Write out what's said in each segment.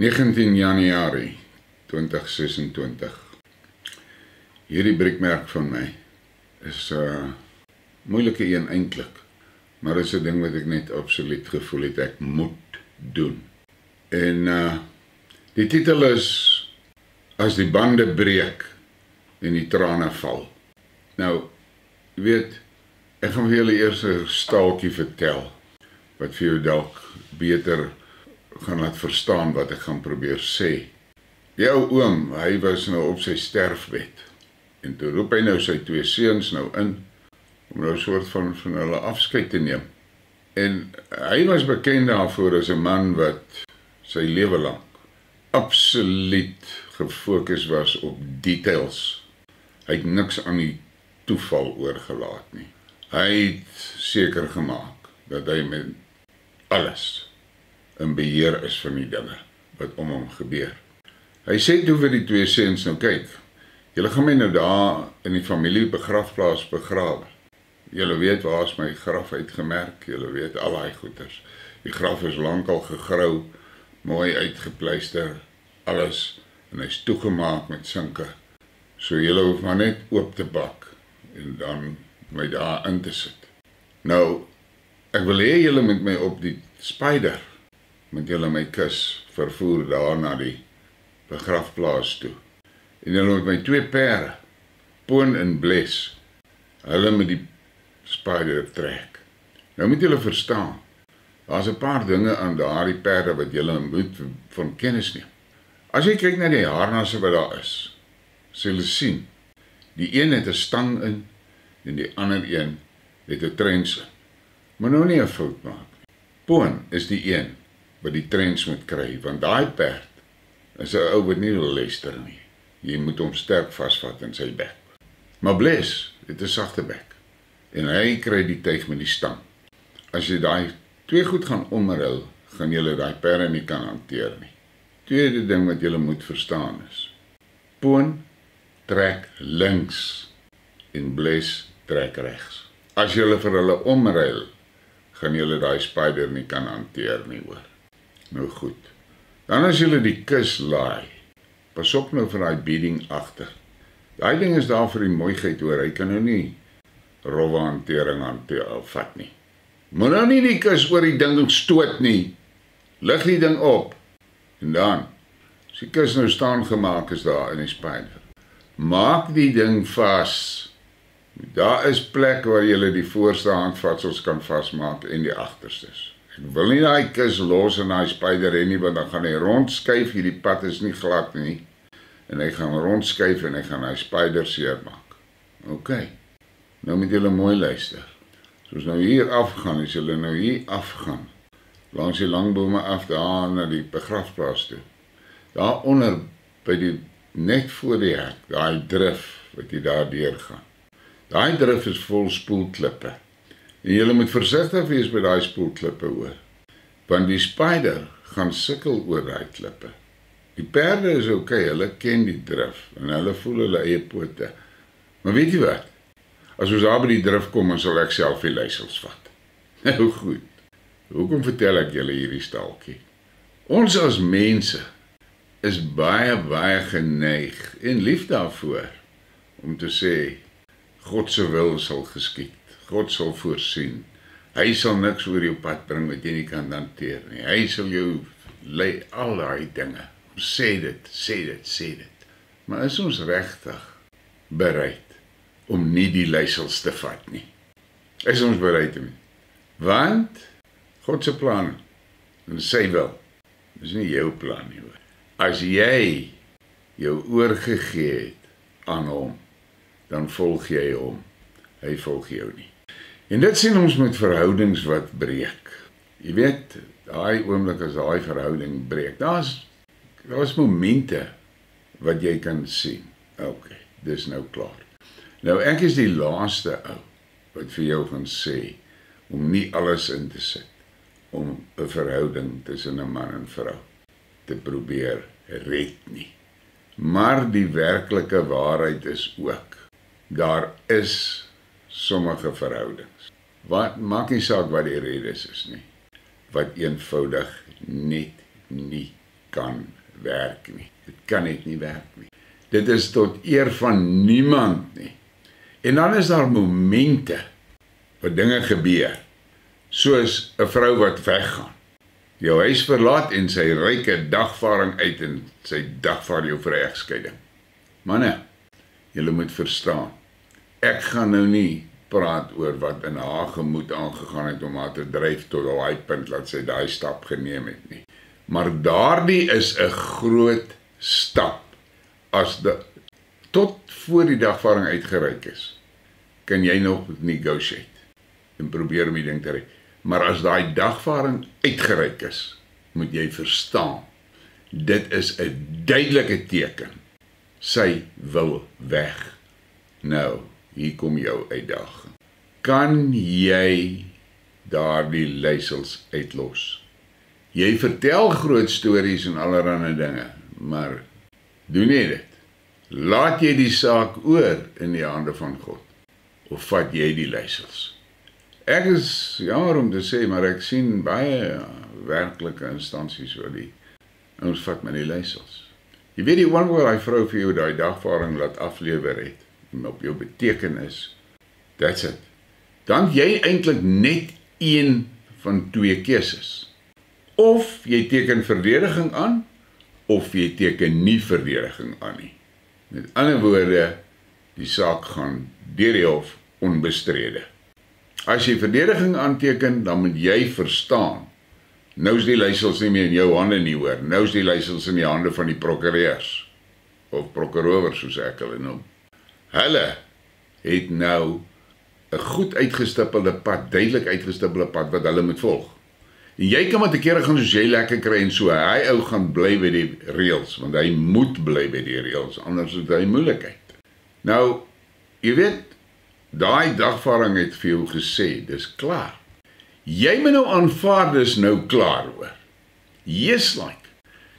19 Januarie 2026. Hierdie briekmerk van my is moeilike een eintlik, maar is 'n ding wat ek net absoluut gevoel het ek moet doen. En die titel is As die bande breek en die trane val. Nou, jy weet, ek gaan vir julle eers 'n staaltjie vertel wat vir jou dalk beter gaan laat verstaan wat ek gaan probeer sê. Die ou oom, hy was nou op sy sterfbed. En toe roep hy nou sy 2 seuns nou in, om nou 'n soort van hulle afskeid te neem. En hy was bekend daarvoor as 'n man wat sy lewe lank absoluut gefokus was op details. Hy het niks aan die toeval oorgelaat nie. Hy het seker gemaak dat hy met alles in beheer is van die dinge wat om hom gebeur. Hy sê toe vir die 2 seuns, nou kyk, julle gaan my nou daar in die familie begrafplaas begrawe. Julle weet waar is my graf uitgemerk, julle weet al daai goeders. Die graf is lankal gegrou, mooi uitgepleister, alles, en hy's toegemaak met sinke. So julle hoef maar net oop te bak, en dan my daar in te sit. Nou, ek wil hê julle met my op die Spider, met julle my kus vervoer daar na die begrafplaas toe. En julle met my 2 perde, Poon en Bles, hulle met die Spider trek. Nou moet julle verstaan, daar's 'n paar dinge aan daardie perde wat julle moet van kennis neem. As jy kyk na die harnasse wat daar is, sal jy sien, die een het 'n stang in, en die ander een het 'n trens in. Maar nou nie 'n fout maak nie. Poon is die een wat die trens moet kry, want daai perd is 'n ou wat nie wil luister nie. Jy moet hom sterk vasvat in sy bek. Maar Bles het 'n sagte bek, en hy kry die tuig met die stang. As jy daai 2 goed gaan omruil, gaan julle daai perde nie kan hanteer nie. Tweede ding wat julle moet verstaan is, Poon trek links en Bles trek regs. As julle vir hulle omruil, gaan julle daai Spider nie kan hanteer nie, hoor. Nou goed. Dan as julle die kus laai, pas op nou vir daai beading agter. Daai ding is daar vir die mooiheid, hoor. Hy kan nou nie rowwe hantering vat nie. Moet nou nie die kus oor die ding stoot nie. Lig die ding op. En dan, as die kus nou staan gemaak is daar in die Spider, maak die ding vas. Daar is plek waar jy die voorste handvatsels kan vasmaak en die agterstes. Ek wil nie daai kus los in daai Spider hê nie, want dan gaan hy rondskuif, hierdie pad is nie glad nie, en hy gaan rondskuif en hy gaan daai Spider seermaak. OK, nou moet julle mooi luister. Soos nou hier afgaan, as julle nou hier afgaan, langs die langbome af daar na die begrafplaas toe. Daaronder, by die, net voor die hek, daai drif wat jy daar deurgaan. Daai drif is vol spoelklippe. En julle moet versigtig wees by daai spoelklippe, hoor. Want die Spider gaan sukkel oor daai klippe. Die perde is OK, hulle ken die drif, en hulle voel hulle eie pote. Maar weet jy wat? As ons daar by die drif kom, dan sal ek self die leisels vat. Nou goed. Hoekom vertel ek julle hierdie staaltjie? Ons as mense is baie geneig en lief daarvoor om te sê, God se wil sal geskied, God sal voorsien, hy sal niks oor jou pad bring wat jy nie kan hanteer nie, hy sal jou lei, al daai dinge, sê dit, maar is ons regtig bereid om nie die leisels te vat nie? Is ons bereid om nie? Want God se plan, en sy wil, is nie jou plan nie, hoor. As jy jou oorgegee het aan hom, dan volg jy hom, hy volg jou nie. En dit sien ons met verhoudings wat breek. Jy weet, daai oomblik as daai verhouding breek, daar's momente wat jy kan sien. OK, dis nou klaar. Nou ek is die laaste ou wat vir jou gaan sê om nie alles in te sit om 'n verhouding tussen 'n man en vrou te probeer red nie. Maar die werklike waarheid is ook, daar is sommige verhoudings, wat maak nie saak wat die redes is nie, wat eenvoudig net nie kan werk nie. Dit kan net nie werk nie. Dit is tot eer van niemand nie. En dan is daar momente wat dinge gebeur, soos 'n vrou wat weggaan. Jou huis verlaat en sy ryke dagvaarding uit en sy dagvaard jou vir 'n egskeiding. Manne, julle moet verstaan, ek gaan nou nie praat oor wat in haar gemoed aangegaan het om haar te dryf tot daai punt dat sy daai stap geneem het nie. Maar daardie is 'n groot stap. Tot voor die dagvaarding uitgereik is, kan jy nog negotiate en probeer om die ding te red. Maar as daai dagvaarding uitgereik is, moet jy verstaan, dit is 'n duidelike teken. Sy wil weg. Nou, hier kom jou uitdaging. Kan jy daardie leiersels uitlos? Jy vertel groot stories en allerlei dinge, maar doen nie dit. Laat jy die saak oor in die hande van God, of vat jy die leiersels? Ek is jammer om te sê, maar ek sien baie werklike instansies waar ons vat met die leiersels. Jy weet die oomblik waar die vrou vir jou daai dagvaarding laat aflewer het, en op jou betekenis, that's it. Dan het jy eintlik net een van twee keuses. Of jy teken verdediging aan, of jy teken nie verdediging aan nie. Met ander woorde, die saak gaan deur die hof onbestrede. As jy verdediging aanteken, dan moet jy verstaan, nou is die leiersels nie meer in jou hande nie hoor, nou is die leiersels in die hande van die prokureurs, of prokureurs soos ek hulle noem. Hulle het nou 'n goed uitgestippelde pad, duidelik uitgestippelde pad wat hulle moet volg. En jy kan met 'n keer gaan soos jy lekker kry en so, hy ou gaan bly by die reëls, want hy moet bly by die reëls, anders het hy moeilikheid. Nou, jy weet, daai dagvaarding het vir jou gesê, dis klaar. Jy moet nou aanvaar, dis nou klaar hoor. Yes, like.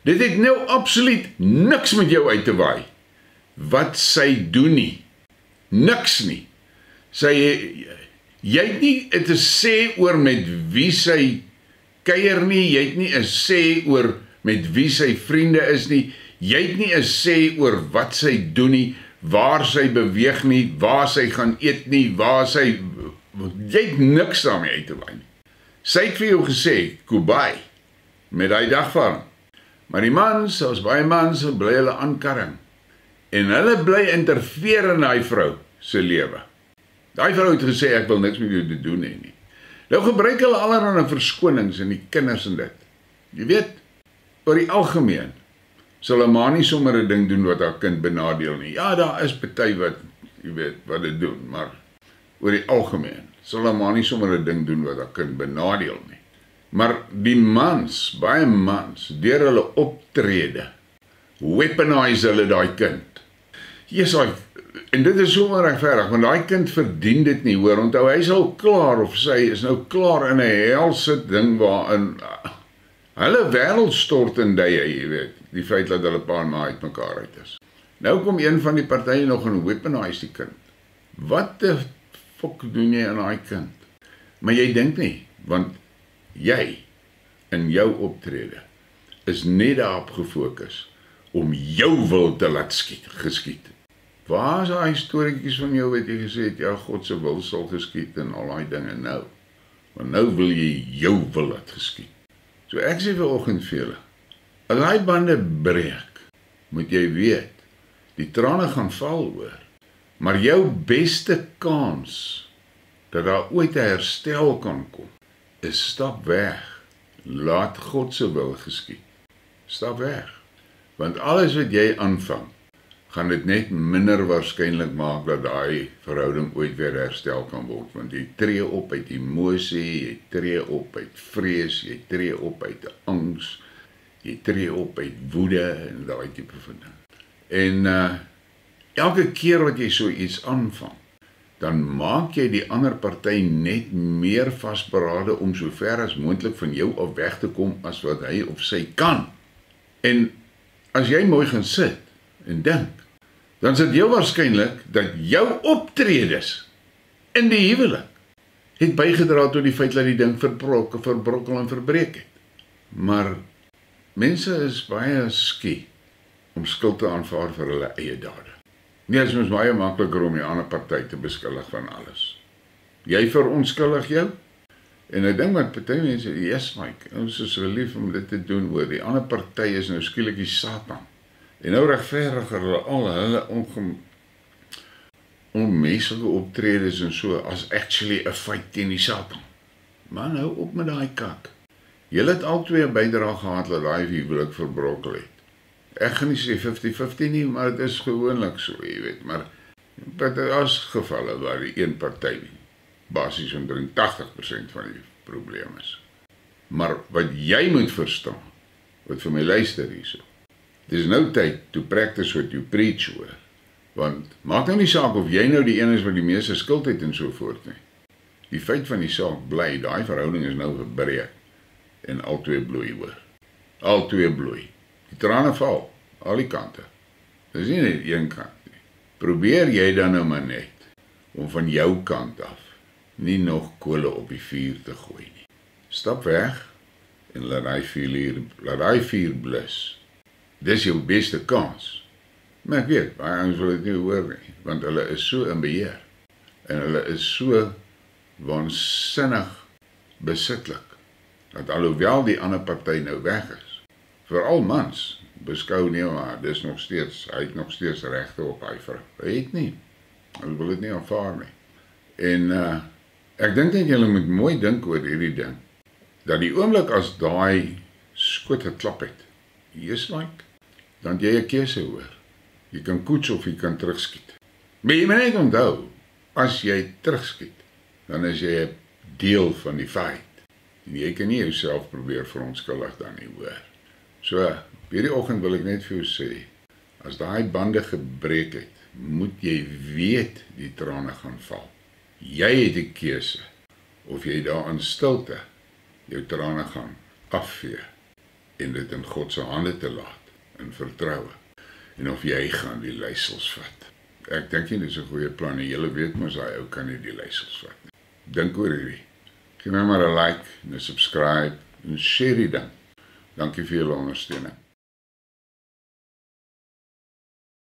Dit het nou absoluut niks met jou uit te waai. Wat sy doen nie. Niks nie. Jy het nie te sê oor met wie sy kuier nie, jy het nie 'n sê oor met wie sy vriende is nie, jy het nie 'n sê oor wat sy doen nie, waar sy beweeg nie, waar sy gaan eet nie, jy het niks daarmee uit te waai nie. Sy het vir jou gesê, Kubai, met daai dagvaarding. Maar die mans, as baie mans, bly hulle aankarring. En hulle bly interfereer in daai vrou se lewe. Daai vrou het gesê, ek wil niks met jou te doen hê nie. Nou gebruik hulle allerlei verskonings in die kinders en dit. Jy weet, oor die algemeen, sal 'n ma nie sommer 'n ding doen wat haar kind benadeel nie. Ja, daar is party wat, jy weet, wat dit doen, maar oor die algemeen, sal 'n ma nie sommer 'n ding doen wat haar kind benadeel nie. Maar die mans, baie mans, deur hulle optrede, weaponize hulle daai kind. Yes, en dit is so onregverdig, want daai kind verdien dit nie, hoor, onthou, hy is al klaar, of sy is nou klaar in 'n helse ding waarin hulle wêreld stort in duie, jy weet, die feit dat hulle pa en ma uit mekaar uit is. Nou kom een van die partye nog en weaponize die kind. Wat die fok doen jy aan daai kind? Maar jy dink nie, want jy, in jou optrede, is net daarop gefokus om jou wil te laat geskied. Waar is daai storieetjies van jou wat jy gesê het, ja, God se wil sal geskied en al daai dinge nou? Want nou wil jy jou wil laat geskied. So ek sê vanoggend vir julle, as daai bande breek, moet jy weet, die trane gaan val hoor, maar jou beste kans dat daar ooit 'n herstel kan kom, is stap weg. Laat God se wil geskied. Stap weg. Want alles wat jy aanvang, gaan dit net minder waarskynlik maak dat daai verhouding ooit weer herstel kan word. Want jy tree op uit emosie, jy tree op uit vrees, jy tree op uit angs, jy tree op uit woede en daai tipe van ding. En elke keer wat jy so iets aanvang, dan maak jy die ander party net meer vasberade om so ver as moontlik van jou af weg te kom as wat hy of sy kan. En as jy mooi gaan sit en dink, dan is dit heel waarskynlik dat jou optredes in die huwelik het bygedra tot die feit dat die ding verbrokkel en verbreek het. Maar mense is baie skie om skuld te aanvaar vir hulle eie dade. Nee, dit is baie makliker om die ander party te beskuldig van alles. Jy verontskuldig jou, en ek dink wat party mense, yes Mike, ons is so lief om dit te doen, oor die ander party is nou skielik die Satan. En nou regverdiger hulle al hulle onmenslike optredes en so, as actually 'n fight teen die Satan. Maar nou op met daai kak. Julle het al twee bydrae gehad dat daai huwelik verbrokkel het. Ek gaan nie sê 50-50 nie, maar dit is gewoonlik so, jy weet, maar as gevalle waar die een party basies omtrent 80% van die probleem is. Maar wat jy moet verstaan, wat vir my luister hierso, dis nou tyd to practice what you preach, hoor. Want maak nou nie saak of jy nou die een is wat die meeste skuld het en so voort nie. Die feit van die saak bly, daai verhouding is nou gebreek en al twee bloei, hoor. Al twee bloei. Die trane val, al die kante. Dis nie net een kant nie. Probeer jy dan nou maar net om van jou kant af nie nog kole op die vuur te gooi nie. Stap weg en laat daai vuur blus. Dis jou beste kans. Maar ek weet, baie ons wil dit nie hoor nie, want hulle is so in beheer. En hulle is so waansinnig besitlik, dat alhoewel die ander party nou weg is, veral mans, beskou nie, maar dis nog steeds, hy het nog steeds regte op hy vrou. Hy het nie. Hulle wil dit nie aanvaar nie. En ek dink dat julle moet mooi dink oor hierdie ding, dat die oomblik as daai skoot geklap het, yes like, dan jy 'n keuse hoor. Jy kan koets of jy kan terugskiet. Maar jy moet net onthou, as jy terugskiet, dan is jy 'n deel van die fight. En jy kan nie jouself probeer verontskuldig dan nie, hoor. So, hierdie oggend wil ek net vir jou sê, as daai bande gebreek het, moet jy weet die trane gaan val. Jy het die keuse, of jy daar in stilte jou trane gaan afvee, en dit in God se hande te laat, in vertroue, en of jy gaan die leiersels vat. Ek dink nie, dit is 'n goeie plan, en julle weet mos, hy ou kan nie die leiersels vat nie. Dink oor hierdie. Geef my maar 'n like, en 'n subscribe, en share die ding. Dankie vir julle ondersteuning.